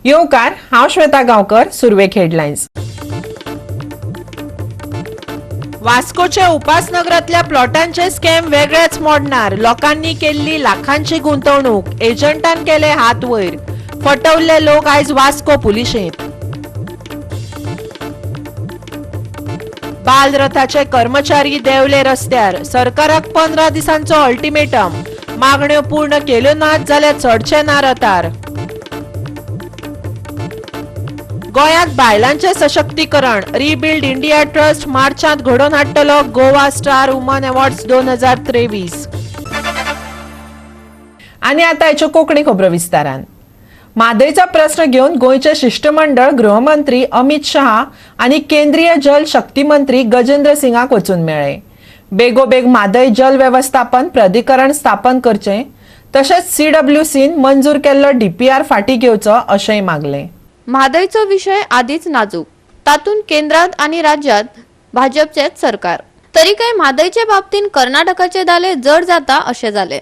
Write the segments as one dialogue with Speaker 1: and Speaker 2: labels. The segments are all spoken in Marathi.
Speaker 1: येवकार, हांव श्वेता गांवकर, सुरवेक हेडलायन्स. वास्कोचे उपासनगरांतल्या प्लॉटांचे स्कॅम वेगळेच मोडणार. लोकांनी केल्ली लाखांची गुंतवणूक, एजंटान केले हात वयर. फटवल्ले लोक आयज वास्को पुलिशेंत. बाल रथाचे कर्मचारी देंवले रस्त्यार. सरकाराक 15 दिसांचो अल्टिमेटम. मागण्यो पूर्ण केल्यो नात जाल्यार चडचे ना रथार. गोंयांत बायलांचे सशक्तीकरण. रिबिल्ड इंडिया ट्रस्ट मार्चांत घडोवन हाडटलो गोवा स्टार वुमन अवॉर्ड्स 2023. आनी आतां हेच्यो कोंकणी खबरो विस्तारान. म्हादयचा प्रश्न घेवन गोंयचे शिष्टमंडळ गृहमंत्री अमित शहा आनी केंद्रीय जल शक्ती मंत्री गजेंद्र सिंगाक वचून मेळ्ळे. बेगोबेग म्हादय जल वेवस्थापन प्राधिकरण स्थापन करचें तशेंच CWCन मंजूर केल्लो DPR फाटीं घेवचो अशेंय मागलें.
Speaker 2: म्हादयचो विषय आधीच नाजूक. तातूंत केंद्रात आणि राज्यात भाजपचेच सरकार. तरी काय म्हादयचे बाबतीन कर्नाटकाचे दाले जड जाता अशें जाले.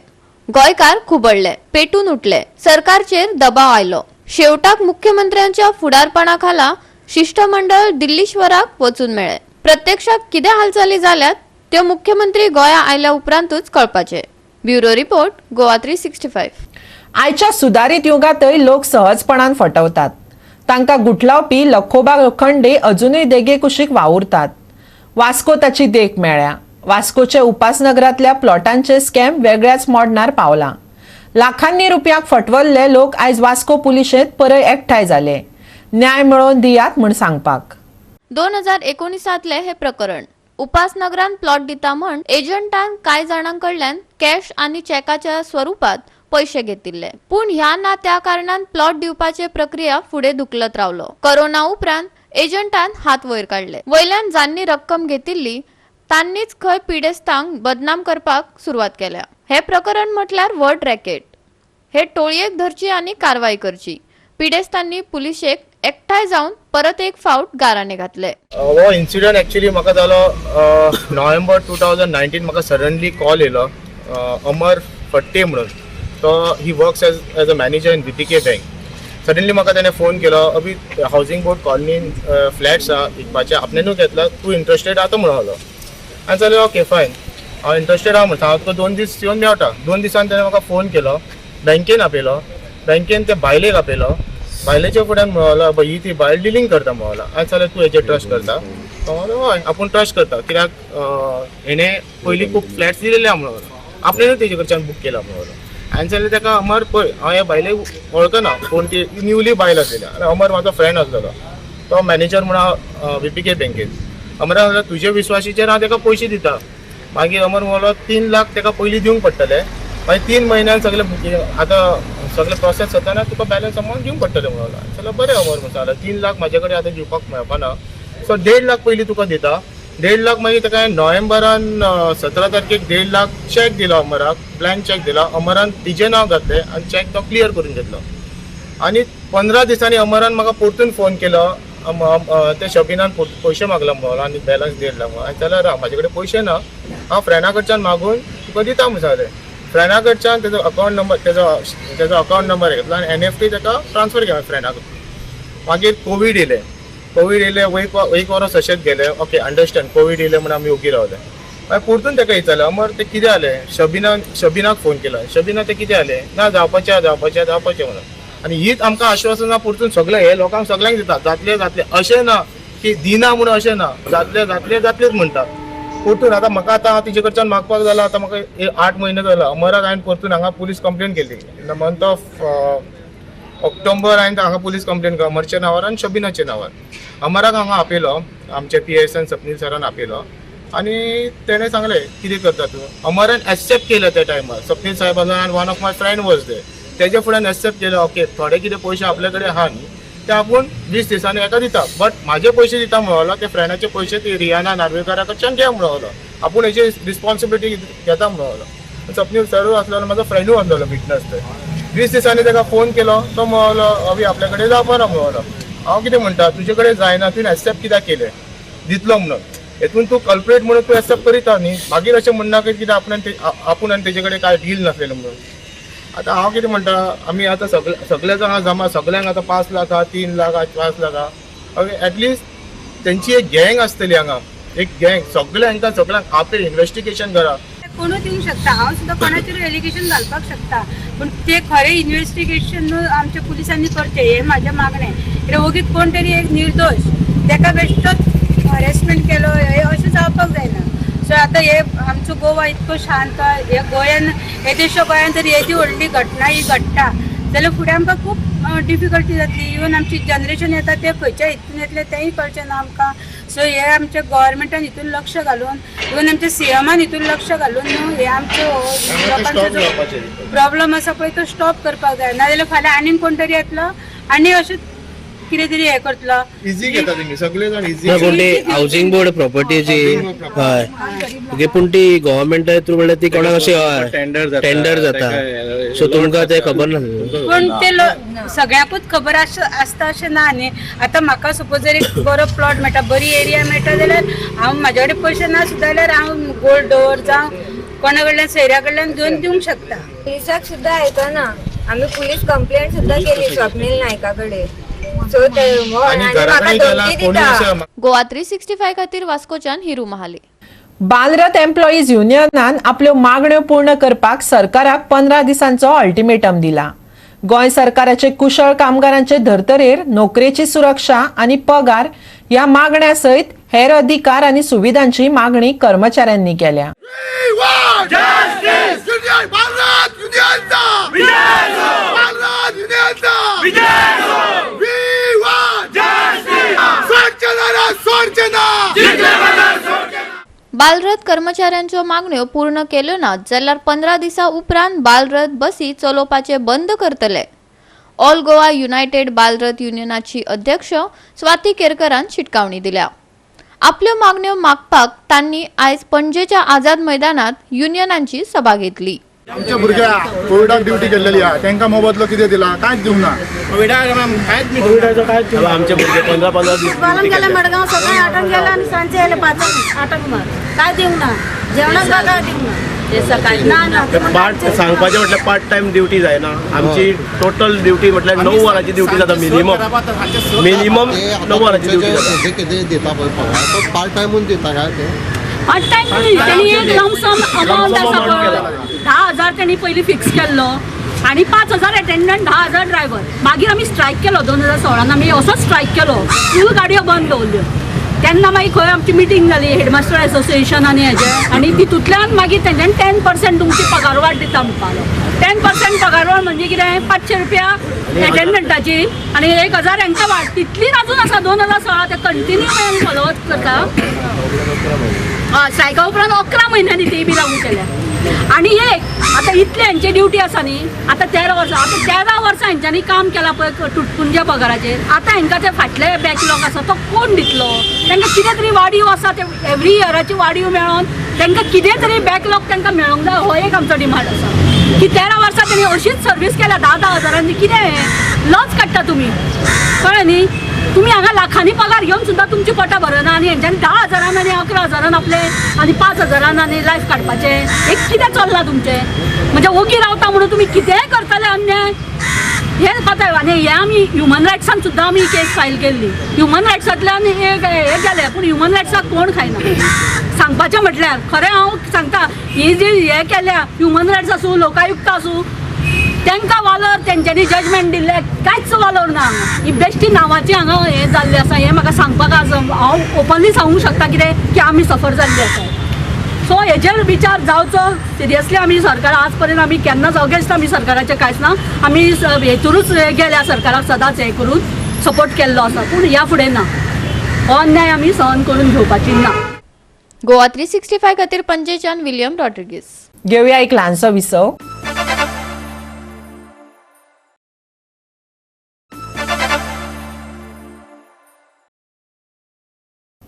Speaker 2: गोंयकार खुबळले, पेटून उठले. सरकारचेर दबाव आयलो. शेवटाक मुख्यमंत्र्यांच्या फुडारपणाखाला शिष्टमंडळ दिल्लीश्वराक वचून मेळ्ळे. प्रत्यक्षात कितें हालचाली जाल्यात त्यो मुख्यमंत्री गोंया आयल्या उपरांतूच कळपाचे. Bureau report, Goa 365.
Speaker 1: आयच्या सुदारीत युगांतय लोक सहजपणान फटवतात. तांकां गुठलावपी लखोबा लोखंडे अजूनय देगे कुशीक वावुरतात. वास्को ताची देख मेळ्ळ्या. वास्कोचे उपासनगरांतल्या प्लॉटांचे स्कॅम वेगळ्याच मोडणार पावला. लाखांनी रुपयांक फटवल्ले लोक आयज वास्को पुलिशेंत परय एकठांय जाले. न्याय मेळोवन दियात म्हूण सांगपाक.
Speaker 2: 2019 हे प्रकरण. उपासनगरान प्लॉट दिता म्हण एजंटान कांय जाणांकडल्यान कॅश आणि चॅकाच्या स्वरूपात पैसे घेतिल्ले. पूण ह्या ना त्या कारणान प्लॉट दिवपाचे प्रक्रिया फुडें धुकलत रावलो. कोरोना उपरांत एजंटान हात वयर काढले. वयल्यान जांनी रक्कम घेतिल्ली तांनीच खंय पिडेस्तांक बदनाम करपाक सुरवात केल्या. हे प्रकरण म्हटल्यार व्हड रॅकेट. हे टोळयेक धरची आणि कारवाई करची. पिडेस्तांनी पुलिशेक एकठांय जावन परत एक फावट गाराणे घातले.
Speaker 3: हो इन्सिडंट एक्चुअली म्हाका जालो नोव्हेंबर 2019. म्हाका सडनली कॉल येयलो अमर फट्टे म्हणून. तो he works as a manager in BTK bank. Suddenly म्हाका ताणें फोन केलो, अभी हावसिंग बोर्ड कॉलनीन फ्लॅट्स विकपाचे आपणेनूच घेतला, तूं इंट्रस्टेड आहा म्हणून आलो. हांवें जालें ओके फायन, हांव इंट्रस्टेड आहा म्हणटा. हांव तुका 2 दीस येवन मेळटा. 2 दिसान ताणें म्हाका फोन केलो, बँकेन आपयलो. बँकेन ते बायलेक आपयलो. बायलेच्या फुड्यान म्हणलो ही ती बायल डिलींग करता म्हणलो. हांवें जाल्यार तूं हेजेर ट्रस्ट करता? तो म्हणलो हय आपूण ट्रस्ट करता, कित्याक हेणें पयलीं खूब फ्लॅट्स दिलेले आहा म्हणून आपणेनूच तेजे कडच्यान बूक केला म्हणलो. हांवें जाल्यार ताका अमर पळय हांव ह्या बायलेक वळखना, कोण ती न्यूली बायल आसलेली. आनी अमर म्हाजो फ्रेंड आसलेलो, तो मॅनेजर म्हणून BTK बँकेन. अमरान म्हणलें तुजे विश्वासीचेर हांव ताका पयशे दिता. मागीर अमर म्हणलो 3 लाख ताका पयलीं दिवंक पडटले, मागीर 3 म्हयन्यान सगळे बुकींग आतां सगळे प्रोसेस जाताना तुका बॅलन्स अमावंट दिवंक पडटले म्हणलो. जाल्यार बरें अमर म्हणटा. 3 लाख म्हाजे कडेन आतां दिवपाक मेळपाना, सो 1.5 लाख पयलीं तुका दिता. 1.5 लाख मागीर ताका नोव्हेंबरान 17 तारखेक 1.5 लाख चॅक दिलो अमराक, ब्लँक चॅक दिलो. अमरान तिजें नांव घातलें आनी चॅक तो क्लियर करून घेतलो. आनी 15 दिसांनी अमरान म्हाका परतून फोन केलो. ते शॉपिनान पयशे मागला म्हणून आनी बॅलन्स 1.5 लाख. हांवें जाल्यार म्हाजे कडेन पयशे ना, हांव फ्रेंडा कडच्यान मागून तुका दिता म्हणून सांगलें. फ्रेंडा कडच्यान तेजो अकावंट नंबर तेजो अकावंट नंबर घेतलो आनी NFT ताका ट्रान्सफर केलो फ्रेंडाक. मागीर कोवीड येयलें. एक वर्स अशेंच गेले. ओके अंडरस्टँड, कोवीड येयलें म्हणून आमी ओगी रावले. मागीर परतून ताका विचारलें अमर ते कितें जालें. शबिनाक फोन केलो. शबिना ते कितें जालें ना जावपाचें म्हणून. आनी हीच आमकां आश्वासनां परतून सगळे हे लोकांक सगळ्यांक दिता जातलें अशें ना की दिना म्हणून अशें ना, जातलेंच म्हणटा परतून. आतां म्हाका आतां तिजे कडच्यान मागपाक जाला. आतां म्हाका 8 म्हयने जाला. अमराक हांवें परतून हांगा पुलीस कंप्लेन केली. In the month of October हांवें हांगा पुलीस कंप्लेन केली अमरच्या नांवार आनी शबिनाच्या नांवार. अमराक हांगा आपयलो, आमचे PSN सपनील सरान आपयलो आनी तेणें सांगलें कितें करता तूं. अमरान एक्सेप्ट केलें त्या टायमार. सपनील साहेबान one of my friend was there. तेजे फुड्यान एक्सेप्ट केलें ओके थोडे कितें पयशे आपले कडेन आहा न्ही ते आपूण 20 दिसांनी एका दिता, बट म्हाजे पयशे दिता म्हणलो. ते फ्रेंडाचे पयशे ती रियाना नार्वेकारा कडच्यान घे म्हणलो. आपूण हेची रिस्पॉन्सिबिलिटी घेता म्हणलो. सपनील सरूय आसलेलो, म्हाजो फ्रेंडूय आसलेलो विटनस ते. 20 दिसांनी ताका फोन केलो. तो म्हणलो अभी आपल्या कडेन जावपाना म्हणलो. हांव कितें म्हणटा तुजे कडेन जायना, तुवें एक्सेप्ट कित्याक केलें दितलो म्हणून. हेतून तूं कल्प्रेट म्हणून तूं एक्सेप्ट करीता न्ही. मागीर अशें म्हणना की कितें आपूण आनी तेजे कडेन कांय डील नासलेलें म्हणून. आतां हांव कितें म्हणटा, आमी आतां सगळे जाणां जमा, सगळ्यांक आतां 5 लाख 3 लाख 5 लाख ओके, एटलिस्ट तेंची एक गँग आसतली हांगा, एक गँग सगळ्यांक आपले इन्व्हेस्टिगेशन करा.
Speaker 4: कोणूच येऊ शकता, हांव सुद्दां कोणाचेर एलिगेशन घालपाक शकता, पण ते खरें इन्व्हेस्टिगेशन आमच्या पुलिसांनी करचें, हे म्हाजें मागणें. कित्याक ओगीच कोण तरी एक निर्दोश तेका बेश्टोच हरेसमेंट केलो हे अशें जावपाक जायना. सो आतां हे आमचो गोवा इतको शांत, हे गोंयान येदेशो गोंयान जर येदी व्हडली घटना ही घडटा जाल्यार फुडें आमकां खूब डिफिकल्टी जातली. इवन आमची जनरेशन येता ते खंयच्या हितून येतले तेंय कळचें ना आमकां. सो हे आमच्या गव्हर्मेंटान हितून लक्ष घालून, इवन आमच्या सीएमान हितून लक्ष घालून न्हू हे आमचो लोकांचो जो प्रॉब्लम आसा पळय तो स्टॉप करपाक जाय. नाजाल्यार फाल्यां आनीक कोण तरी येतलो आनी अशें कितें तरी हे करतलो.
Speaker 3: इजी घेता तेमी सगळे जाण इजी.
Speaker 5: पूण ती हाऊसिंग बोर्ड प्रॉपर्टीची हय ओके, पूण ती गव्हर्मेंट थ्रू म्हणल्यार ती कोणाक अशी टेंडर जाता, सो तुमकां ते खबर ना.
Speaker 4: पण ते सगळ्याकूच खबर आसता अशें ना न्ही. आतां म्हाका सपोज जर एक बरो प्लॉट मेळटा, बरी एरिया मेळटा जाल्यार हांव म्हाजे कडेन पयशे ना सुद्दां जाल्यार हांव गोल्ड डोर जावं कोणा कडल्यान सोयऱ्या कडल्यान घेवन दिवंक शकता.
Speaker 6: पुलिसाक सुद्दां आयकना, आम्ही पुलीस कंप्लेंट सुद्दां केली स्वप्नील नायका कडेन. सो ते
Speaker 3: आणि घराकडे गेला कोणी असं
Speaker 2: गोवा 365 खातीर वास्कोच्यान हिरू महाले.
Speaker 1: बालरथ एम्प्लॉईज युनियनान आपल्यो मागण्यो पूर्ण करपाक सरकाराक 15 दिसांचो अल्टिमेटम दिला. गोंय सरकाराचे कुशळ कामगारांचे धर्तरेर नोकरेची सुरक्षा आणि पगार ह्या मागण्या सयत हेर अधिकार आणि सुविधांची मागणी कर्मचाऱ्यांनी केल्या.
Speaker 2: बालरथ कर्मचाऱ्यांच्यो मागण्यो पूर्ण केल्यो नात जाल्यार 15 दिसां उपरांत बालरथ बसी चलोवपाचे बंद करतले. ऑल गोवा युनायटेड बालरथ युनियनाची अध्यक्ष स्वाती केरकरान शिटकावणी दिल्या. आपल्यो मागण्यो मागपाक तांणी आयज पणजेच्या आझाद मैदानात युनियनांची सभा घेतली.
Speaker 7: आमच्या भुरग्याक कोविडाक ड्युटी केल्लेली आहा, तांकां मोबदलो कितें दिला कांयच दिवंक ना.
Speaker 5: आमचे भुरगे 15 दीस
Speaker 8: पालन केलं मडगाव सकाळी 8 गेला आणि सांजे आले 5 8 मार काय देऊ ना जेवणाक काय देऊ ना ते सकाळी ना
Speaker 5: पार्ट सांगपाचें म्हटल्यार पार्ट टायम ड्युटी जायना. आमची टोटल ड्युटी म्हटल्यार 9 वरांची ड्युटी जाता मिनिमम 9 वरांची ड्युटी जाता.
Speaker 9: कितें दिता पळय पगार तो पार्ट टायमूच दिता काय ते
Speaker 8: पार्ट टाइम त्यांनी एक लमसम अमाउंट आसा पळय 10,000 त्यांनी पयलीं फिक्स केल्लो आणि 5,000 अटेंडंट 10,000 ड्रायव्हर. मागीर आमी स्ट्रायक केलो 2016 आमी असोच स्ट्रायक केलो, फूल गाडयो बंद दवरल्यो. तेन्ना मागीर खंय आमची मिटींग जाली हेडमास्टर असोसिएशन आनी हेजे, आनी तितूंतल्यान मागीर तेंच्यानी 10% तुमची पगार वाड दिता म्हणपालो. 10% पगार वाड म्हणजे कितें 500 रुपया एटेंडंटाची आनी 1,000 हांकां वाड. तितली अजून आसा 2016 ते कंटिन्यू आमी फॉलो करता. स्ट्रायका उपरांत 11 म्हयन्यांनी ती बी लागू केल्या. आणि एक आता इतले हांची ड्युटी आसा न्ही, आता 13 वर्सां, आता 13 वर्सां हांच्यांनी काम केलां पळय तुटपुंज्या पगाराचेर. आता हांकां ते फाटले बॅकलॉग आसा तो कोण दितलो? तांकां कितें तरी वाडीव आसा ते एवरी इयराची वाडीव मेळोन तांकां कितें तरी बॅकलॉग तांकां मेळोंक जाय, हो एक आमचो डिमांड आसा. की 13 वर्सां तेणी अशीच सर्वीस केल्या 10-10 हजारांनी. कितें लॉस काडटा तुमी, कळ्ळें न्ही? तुम्ही हांगा लाखांनी पगार घेवन सुद्दां तुमची पोटां भरना आनी हेंच्यांनी 10,000 आनी 11,000 आपले आनी 5,000 आनी लायफ काडपाचें. एक कितें चल्लां तुमचें? म्हणजे ओगी रावता म्हणून तुमी कितेंय करतले अन्याय हे पातळ. आनी हे आमी ह्युमन रायट्सान सुद्दां आमी केस फायल केल्ली. ह्युमन रायट्सांतल्यान हे गेले, पूण ह्युमन रायट्साक कोण खायना. सांगपाचें म्हटल्यार खरें हांव सांगता, ही जी हे केल्या ह्युमन रायट्स आसूं लोकायुक्त आसूं तांकां वालोर तेंच्यांनी जजमेंट दिल्ले कांयच वालोर ना. ही बेश्टी नांवाची हांगा हें जाल्लें आसा. हें म्हाका सांगपाक आज हांव ओपनली सांगूंक शकता कितें की आमी सफर जाल्ली आसा. सो हेजेर विचार जावचो सिरियसली. आमी सरकार आज पर्यंत आमी केन्नाच अगेन्स्ट आमी सरकाराचें कांयच ना. आमी हेतूनच गेल्या सरकाराक सदांच हें करून सपोर्ट केल्लो आसा, पूण ह्या फुडें ना. हो अन्याय आमी सहन करून घेवपाची ना.
Speaker 2: गोवा 365 खातीर पणजेच्यान विलियम रॉड्रिगीस.
Speaker 1: घेऊया एक ल्हानसो विसव.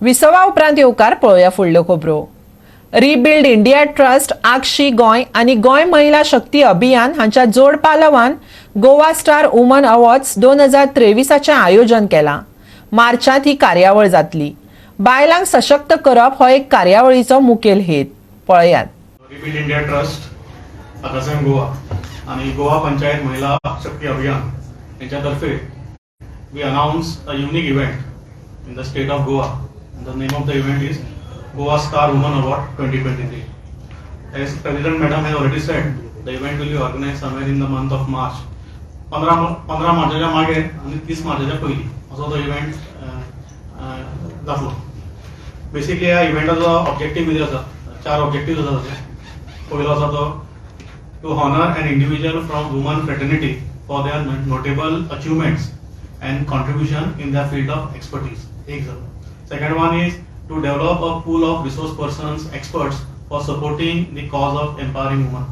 Speaker 1: विसवा उपरांत येवकार पळोवया फुडल्यो खबरो. Rebuild India trust, Agashi Goa आणि गोंय महिला शक्ती अभियान हांच्या जोड पालवान गोवा स्टार वुमन अवॉर्ड्स 2023 आयोजन केलां. मार्चांत ही कार्यावळ जातली. बायलांक सशक्त करप हो एक कार्यावळीचो मुखेल हेत. पळयात.
Speaker 10: Rebuild India trust, Akashvani Goa आणि गोवा पंचायत महिला शक्ती अभियान यांच्यातर्फे we announce a unique event in the state of Goa. The name of the event is Goa Star Woman Award 2023. As President Madam has already said, the event will be organized somewhere in the month of March. 15 मार्चाच्या मागे आणि 30 मार्चाच्या पहिली असो तो इव्हेंट जातलो. बेसिकली ह्या इव्हेंटाचो ऑब्जेक्टिव्ह कितें आसा, 4 ऑब्जेक्टिव्ह आसा ताचे. पयलो आसा तो to honour an individual from woman fraternity for their notable achievements and contribution in their field of expertise. Second one is to develop a pool of resource persons, experts for supporting the cause of empowering women.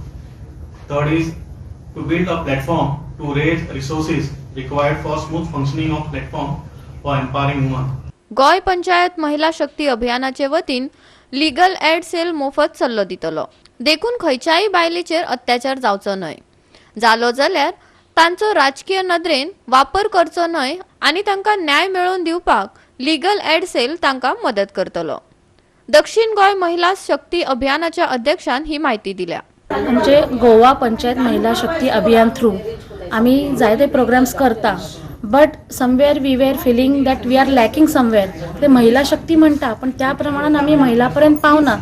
Speaker 10: Third is to build a platform to raise resources required for smooth functioning of platform for empowering women.
Speaker 2: गोय पंचायत महिला शक्ती अभियानाचे वतीन लीगल एड सेल मोफत सल्लो दितलो. देखून खंयच्याय बायलेचेर अत्याचार जावचो न्हय. जालो जाल्यार तांचो राजकीय नदरेन वापर करचो न्हय आनी तांकां न्याय मेळोवन दिवपाक लीगल एड सेल तांकां मदत करतलो. दक्षिण गोय महिला शक्ती अभियानाच्या अध्यक्षान ही माहिती दिल्या.
Speaker 11: म्हणजे गोवा पंचायत महिला शक्ती अभियान थ्रू आम्ही जायते प्रोग्राम्स करता, but somewhere we were feeling that we are lacking somewhere. ते महिला शक्ती म्हणटा पण त्या प्रमाणात आम्ही महिलापर्यंत पावना.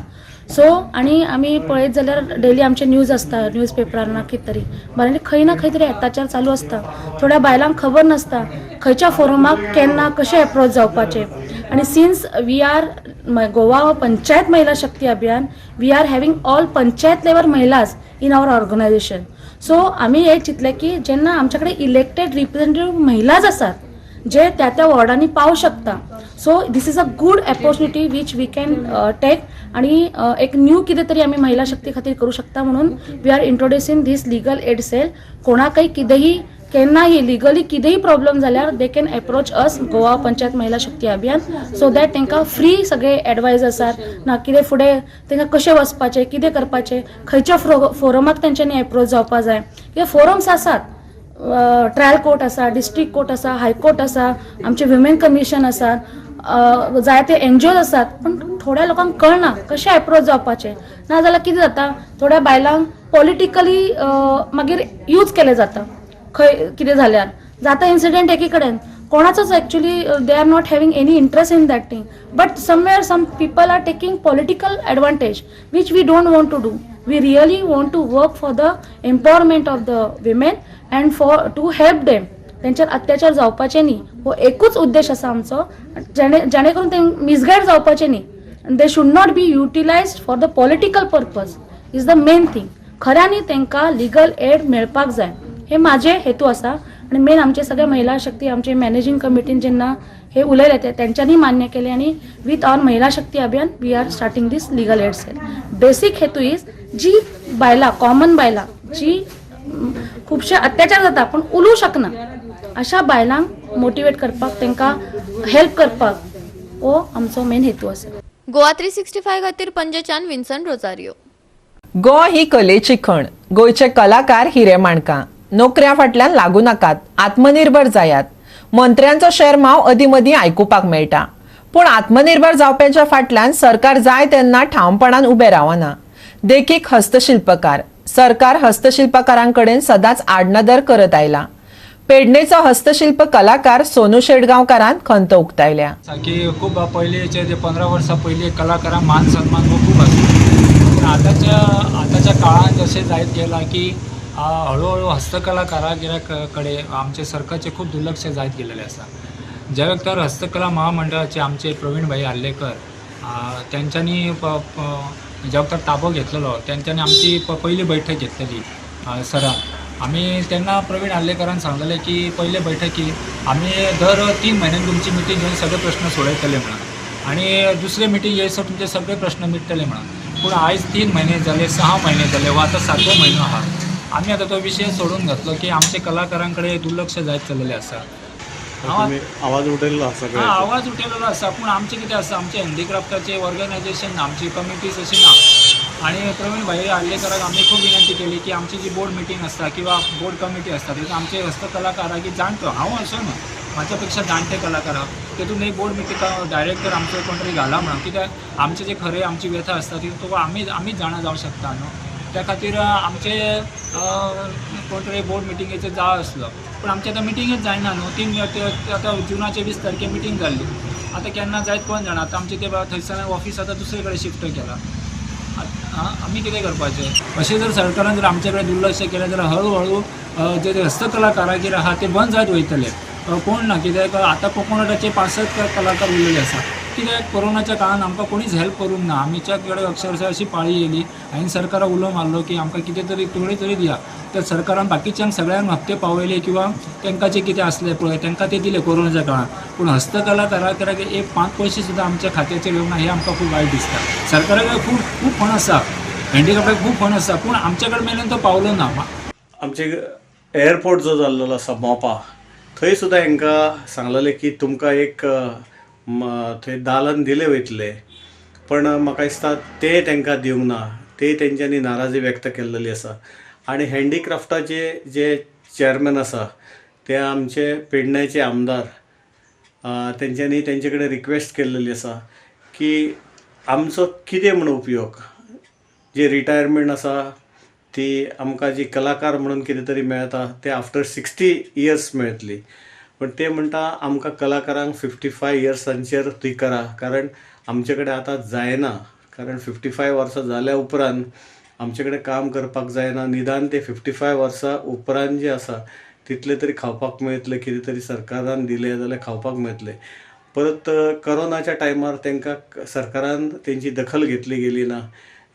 Speaker 11: सो आणि आम्ही पळयत जाल्यार डेली आमचे न्यूज आसता, न्यूज पेपरार कितें तरी बरें खंय ना खंय तरी अत्याचार चालू आसता. थोड्या बायलांक खबर नासता खंयच्या फोरमाक केन्ना कशें एप्रोच जावपाचें. आणि since we are Goa Panchayat Mahila Shakti Abhiyan, we are having all panchayat level महिलाज इन आवर ऑर्गनायझेशन. सो आम्ही हे चिंतले की जेन्ना आमच्याकडे इलेक्टेड रिप्रेझेंटेटिव्ह महिलाच आसात जे त्या वॉर्डांनी पावू शकता. So this is a good opportunity which we can take आणि एक न्यू कितें तरी आम्ही महिला शक्ती खातीर करू शकता म्हणून we are introducing this legal aid cell. कोणाकय कितेंही केन्नाही लिगली कितेंही प्रॉब्लेम जाल्यार they can approach us Goa Panchayat Mahila Shakti Abhiyan so that तांकां फ्री सगळे एडवायज आसात ना कितें फुडें तांकां कशें वचपाचें, कितें करपाचें, खंयच्या फोरमाक तेंच्यांनी एप्रोच जावपा जाय. हे फोरम्स आसात, ट्रायल कोर्ट आसा, डिस्ट्रिक्ट कोर्ट आसा, हायकोर्ट आसा, आमचे विमेन कमिशन आसात, जायते एनजीओज आसात. पण थोड्या लोकांक कळना कशें एप्रोच जावपाचें. ना जाल्यार कितें जाता थोड्या बायलांक पॉलिटिकली मागीर यूज केलें जाता. खंय कितें जाल्यार जाता इन्सिडेंट एकी कडेन कोणाचोच actually they are not having any interest in that thing, but somewhere some people are taking political advantage which we don't want to do. We really want to work for the empowerment of the women and for to help them. त्यांच्यावर अत्याचार जावपाचे न्ही हो एकूच उद्देश आसा आमचो, जेणे करून ते मिसगायड जावपाचे न्ही. They should not be utilised for the political purpose is the main thing. खऱ्यांनी तांकां लिगल एड मेळपाक जाय हे माझे हेतू आसा. आणि मेन आमचे सगळे महिला शक्ती आमचे मॅनेजिंग कमिटीन जेन्ना हे उलयले ते त्यांच्यानी मान्य केले आणि with our Mahila Shakti Abhiyan we are starting this legal aid cell. Basic हेतू इज जी बायला कॉमन बायला जी खुबशे अत्याचार जाता पण उलू शकना अशा बायलांक मोटिवेट करपाक तांकां हेल्प करपाक हो आमचो मेन हेतू आसा.
Speaker 2: गोवा 365 खातीर पणजेच्यान विन्सन रोजारियो.
Speaker 1: गोंय ही कलेची खण. गोंयचे कलाकार हिरे माणका. नोकऱ्या फाटल्यान लागू नाकात, आत्मनिर्भर जायात. मंत्र्यांचो शेरमाव अदीमदीं आयकुपाक मेळटा. पूण आत्मनिर्भर जावपाच्या फाटल्यान सरकार जाय तेन्ना ठामपणान उबें रावना. देखीक हस्तशिल्पकार. सरकार हस्तशिल्पकारांकडेन सदांच आडनदर करत आयला. पेडणेचो हस्तशिल्प कलाकार सोनू शेटगांवकारान खंत उक्तायल्या.
Speaker 12: की खूप पहिलेचे जे 15 वर्सां पयलीं कलाकारांक मान सन्मान हो खूप आसलो. पूण आताच्या काळात जशें जायत गेलां की हळूहळू हस्तकलाकारांकडे आमचे सरकारचे खूप दुर्लक्ष जायत गेलेले आसा. ज्या व्यक्तीवर हस्तकला महामंडळाचे आमचे प्रवीण भाई आल्लेकर त्यांच्यानी ज्या वक्तार ताबो घेतलेलो त्यांच्यानी आमची पहिली बैठक घेतलेली सरान. आम्ही त्यांना प्रवीण आल्लेकरांक सांगलेले की पहिले बैठकी आम्ही दर 3 महिन्यांनी तुमची मिटींग घेऊन सगळे प्रश्न सोडयतले म्हणून आणि दुसरे मिटींग येयसर तुमचे सगळे प्रश्न मिटतले म्हणून. पूण आयज 3 महिने जाले, 6 महिने जाले वा आता 7वो म्हयनो आहा. आम्ही आता तो विषय सोडून घातलो की आमचे कलाकारांकडे दुर्लक्ष जायत चल्लेले आसा.
Speaker 9: आवाज उठयल्लो आसा.
Speaker 12: आवाज उठयलेलो आसा पूण आमचे कितें आसा आमचे हँडीक्राफ्टाचे ऑर्गनायझेशन आमची कमिटीज अशी ना. आणि प्रवीण भाई आल्लेकराक आम्ही खूप विनंती केली की आमची जी बोर्ड मिटींग आसता किंवा बोर्ड कमिटी आसता तितून आमचे हस्तकलाकारांक जाणटो हांव असो न्हू म्हाज्या पेक्षा जाणटे कलाकार आहा तितून एक बोर्ड मिटींग डायरेक्टर आमचो कोण तरी घाला म्हणून कित्याक आमचे जे खरे आमची व्यथा आसता ती तो आमीच जाणा जावं शकता न्हू. त्या खातीर आमचे कोणतरी बोर्ड मिटिंगेचे जाय आसलो, पण आमची आतां मिटिंगच जायना न्हू. आतां जुनाचे 20 तारखे मिटींग जाल्ली, आतां केन्ना जायत कोण जाणा. आतां आमचे ते थंयसर ऑफिस आतां दुसरे कडेन शिफ्ट केला. आमी कितें करपाचें? अशें जर सरकारान जर आमचे कडेन दुर्लक्ष केलें जाल्यार हळू जे हस्तकला कारागीर आहा ते बंद जायत वयतले. कोण ना, कित्याक आतां कोकोनटाचे 65 कलाकार उरलेले आसा. कित्याक कोरोनाच्या काळान आमकां कोणीच हेल्प करूंक ना. आमच्या कडेन अक्षरशः अशी पाळी येयली, हांवें सरकाराक उलो मारलो की आमकां कितें तरी तुमणी तरी दिया. तर सरकारान बाकीच्यांक सगळ्यांक हप्ते पावयले किंवा तांकां जे कितें आसलें पळय तांकां ते दिले कोरोनाच्या काळान. पूण हस्तकला कारागिराक एक 5 पयशे सुद्दां आमच्या खात्याचेर येवंक ना, हें आमकां खूब वायट दिसता. सरकाराक खूब फंड आसा, हँडिकॅपाक खूब फंड आसा, पूण आमचे कडेन मेरेन तो पावलो ना.
Speaker 9: आमचे एअरपोर्ट जो जाल्लो आसा मोपा, थंय सुद्दां हांकां सांगलेलें की तुमकां एक थंय दालन दिले वयतले, पण म्हाका दिसता ते तांकां दिवंक ना. ते तेंच्यांनी नाराजी व्यक्त केल्ली आसा. आनी हँडिक्राफ्टाचे जे चेअरमॅन आसा ते आमचे पेडण्याचे आमदार, तेंच्यांनी तेंचे कडेन रिक्वेस्ट केल्ली आसा की आमचो कितें म्हण उपयोग, जे रिटायरमेंट आसा ती आमकां जी कलाकार म्हणून कितें तरी मेळटा ते आफ्टर 60 इयर्स मेळटली. पण ते म्हणटा आमकां कलाकारांक 55 इयर्सांचेर ती करा, कारण आमचे कडेन आतां जायना. कारण 55 वर्सां जाल्या उपरांत आमचे कडेन काम करपाक जायना. निदान ते 55 वर्सां उपरांत जे आसा तितले तरी खावपाक मेळटले, कितें तरी सरकारान दिलें जाल्यार खावपाक मेळटलें. परत करोनाच्या टायमार तांकां सरकारान तेंची दखल घेतली गेली ना,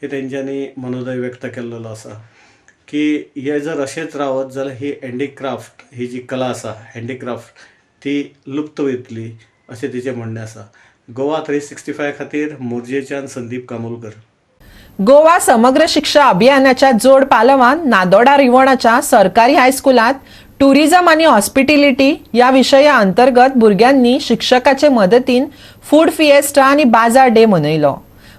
Speaker 9: हे तेंच्यांनी मनोदय व्यक्त केल्लो आसा की हे जर अशेंच रावत जाल्यार ही हँडिक्राफ्ट, ही जी कला आसा हँडिक्राफ्ट, ती लुप्त वयतली अशें तिचें म्हणणें आसा. गोवा 365 खातीर मोरजेच्यान संदीप कामोलकर.
Speaker 1: गोवा समग्र शिक्षा अभियानाच्या जोड पालवान नादोडा रिवणाच्या सरकारी हायस्कुलात टुरिझम आणि हॉस्पिटॅलिटी या विशया अंतर्गत भुरग्यांनी शिक्षकाचे मदतीन फूड फिएस्टा आणि बाजार डे मनयलो.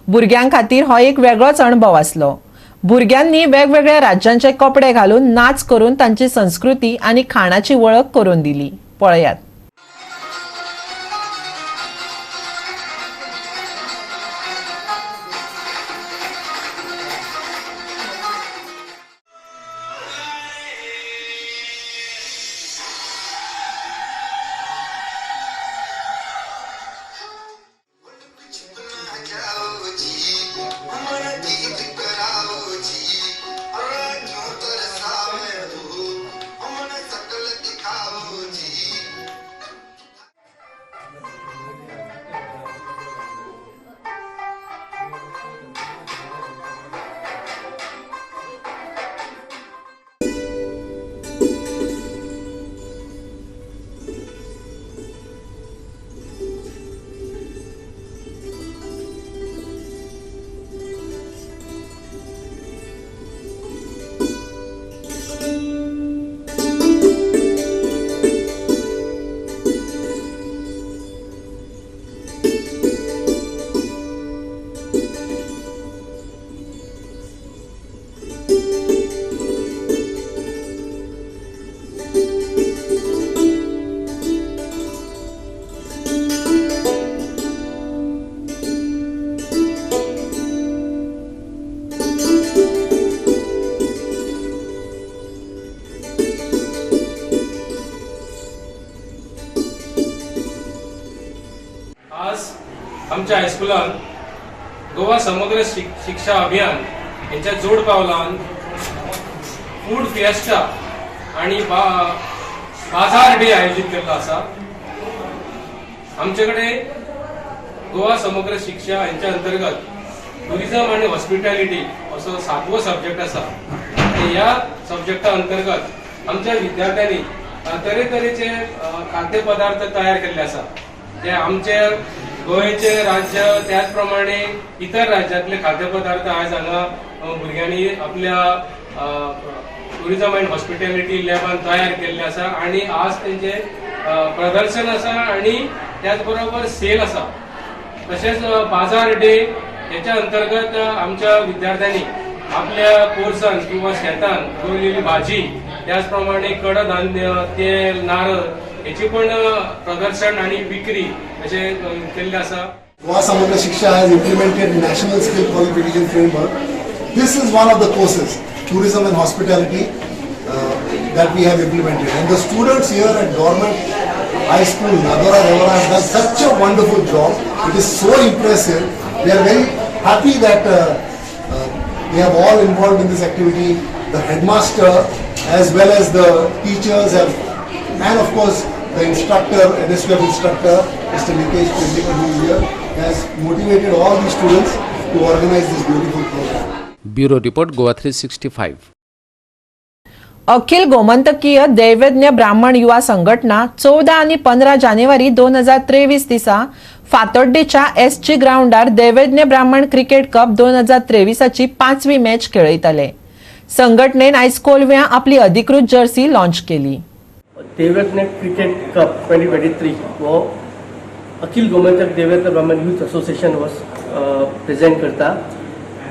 Speaker 1: भुरग्यां खातीर हो एक वेगळोच अणभव आसलो. भुरग्यांनी वेगवेगळ्या राज्यांचे कपडे घालून नाच करून तांची संस्कृती आणि खाणाची वळख करून दिली. पळयात.
Speaker 13: आमच्या हायस्कुलान गोवा समग्र शिक्षा अभियान यांच्या जोड पावलान फूड फिएस्टा आणि बाजार डे आयोजित केला आसा. आमच्याकडे गोवा समग्र शिक्षा यांच्या अंतर्गत टुरिझम आणि हॉस्पिटॅलिटी असो 7वो सब्जेक्ट आसा. आणि या सब्जेक्टा अंतर्गत आमच्या विद्यार्थ्यांनी तरेतरेचे खाद्यपदार्थ तयार केल्ले आसा. ते आमचे गोयचे राज्य त्याच प्रमाणे इतर राज्यातले खाद्यपदार्थ आज हांगा भुरग्यांनी आपल्या टुरिझम अँड हॉस्पिटॅलिटी लॅबान तयार केल्ले आसा. आणि आज तेंचे प्रदर्शन आसा आणि त्याच बरोबर सेल आसा. तशेंच बाजार डे याच्या अंतर्गत आमच्या विद्यार्थ्यांनी आपल्या कोर्सान किंवा शेतान रोवलेली भाजी, त्याचप्रमाणे कडधान्य, तेल, नारळ याची पण प्रदर्शन आणि विक्री असे केल्ले आसा.
Speaker 14: गोवा समग्र शिक्षा has implemented national skill qualification framework
Speaker 7: this is one of the courses, tourism and hospitality, that we have implemented. And the students here at Government High School, Nadora Revara, have done such a wonderful job. It is so impressive. We are very happy that they have all involved in this activity. The headmaster as well as the teachers have, and of course the instructor, NSWF instructor, Mr. Nikesh Pendikar, who is here, has motivated all the students to organize this beautiful program.
Speaker 14: Bureau Report, Goa 365.
Speaker 1: अखिल गोमंतकीय दैवज्ञ ब्राह्मण युवा संघटना 14 आणि 15 जानेवारी 2023 दिसा फातोड्डेच्या एसजी ग्राउंडार दैवज्ञ ब्राह्मण क्रिकेट कप 2023 ची 5वी मॅच खेळयतले. संघटनेन आयज कोलव्या आपली अधिकृत जर्सी लॉन्च केली.
Speaker 15: दैवज्ञ क्रिकेट कप 2023 वो अखिल गोमंतक दैवज्ञ ब्राह्मण यूथ असोसिएशन वॉज प्रेजेंट करता.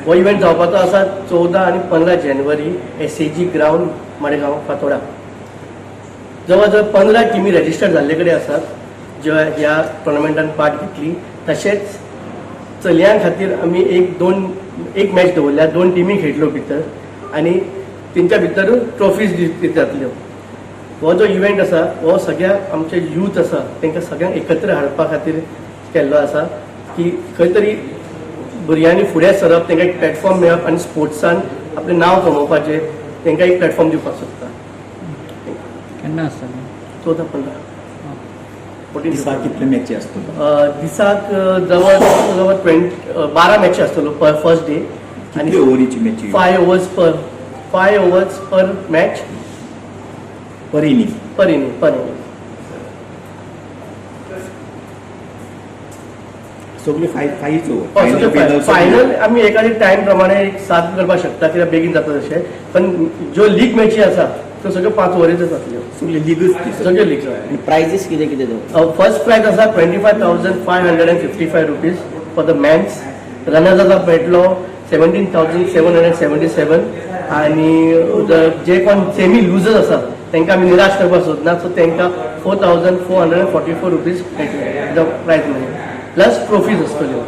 Speaker 15: हो इव्हेंट जावपाचो आसा 14 आणि 15 जानेवारी एसएजी ग्राउंड मडेगांव फातोडा. जवळ जवळ 15 टिमी रजिस्टर जाल्ले कडेन आसात ज्यो ह्या टुर्नामेंटान पार्ट घेतली. तशेंच चलयां खातीर आमी एक मॅच दवरल्या, 2 टिमी खेळटल्यो भितर आनी तेंच्या भितर ट्रॉफीज दिवप जातल्यो. हो जो इव्हेंट आसा हो सगळ्या आमचे यूथ आसा तांकां सगळ्यांक एकत्र हाडपा खातीर केल्लो आसा की खंय तरी भुरग्यांनी फुडें सरप, तांकां एक प्लॅटफॉर्म मेळप आनी स्पोर्ट्सान आपलें नांव कमोवपाचें तांकां एक प्लॅटफॉर्म दिवपाक सोदता.
Speaker 12: केन्ना आसता
Speaker 15: 14-15
Speaker 16: दिसाक कितले मॅची आसतल्यो?
Speaker 15: दिसाक जवळ जवळ 12 मॅची आसतल्यो पर फर्स्ट डे.
Speaker 16: कितली ओव्हरीची मॅची?
Speaker 15: 5 ओव्हर्स पर मॅच
Speaker 16: पर इनिंग.
Speaker 15: पर इनिंग.
Speaker 16: सगळे 5 ओव्हर.
Speaker 15: फायनल आमी एखादी टायम प्रमाणे 7 करपाक शकता कित्याक बेगीन जाता तशें. पण ज्यो लीग मॅची आसा त्यो सगळ्यो 5 ओव्हरीच्यो जातल्यो.
Speaker 16: सगळे लीगच.
Speaker 15: सगळ्यो लीग.
Speaker 16: प्रायजीस कितें कितें?
Speaker 15: फर्स्ट प्रायज आसा 25,555 rupees for the men's. Runners up मेळटलो 17,777 आनी जे कोण सेमी लुजर्स आसा तांकां आमी निराश करपाक सोदना, सो तांकां 4,444 रुपीज मेळटले प्रायज मनी प्लस ट्रॉफीज आसतल्यो.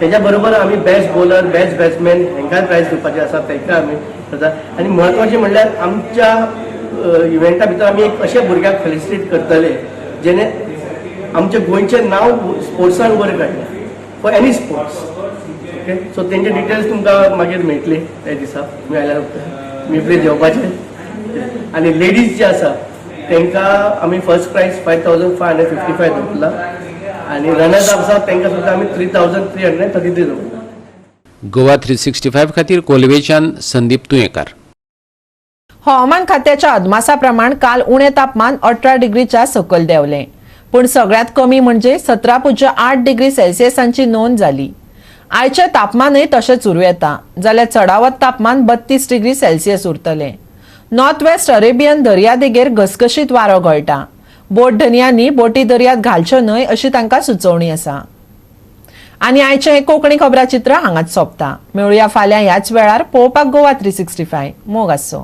Speaker 15: तेज्या बरोबर आमी बेस्ट बॉलर, बेस्ट बॅट्समॅन हांकांय प्रायज दिवपाचें आसा, तांकां आमी करता. आनी म्हत्वाचें म्हणल्यार आमच्या इव्हेंटा भितर आमी एक अशे भुरग्याक फेलिसिटेट करतले जेणे आमचे गोंयचें नांव स्पोर्ट्सान वयर काडलें for any sports. Okay, so तेंचे डिटेल्स तुमकां मागीर मेळटले त्या दिसा मेळ्ळ्यार मी प्लेस जेवपाचें. आनी लेडीज जे आसा तांकां आमी फर्स्ट प्रायज 5,555 दवरला आनी रनर्स अप आसा तांकां सुद्दां आमी 3,333 दवरला.
Speaker 14: गोवा 365 खातीर कोलवेच्यान संदीप तुयेकार.
Speaker 1: हवामान खात्याच्या अदमासा प्रमाण काल उणे तापमान 18 डिग्रीच्या सकयल देंवलें, पूण सगळ्यात कमी म्हणजे 17.8 डिग्री सेल्सियसांची नोंद जाली. आयचे तापमानय तशेंच उरूं येता जाल्यार चडावत तापमान 32 डिग्री सेल्सियस उरतलें. नॉर्थ वेस्ट अरेबियन दर्यादेगेर घसघशीत वारो गळटा. बोट धन्यांनी बोटी दर्यांत घालच्यो न्हय अशी तांकां सुचोवणी आसा. आनी आयचें हे कोंकणी खबराचित्र हांगाच सोंपता. मेळुया फाल्यां ह्याच वेळार. पळोवपाक गोवा 365 मोग आसो.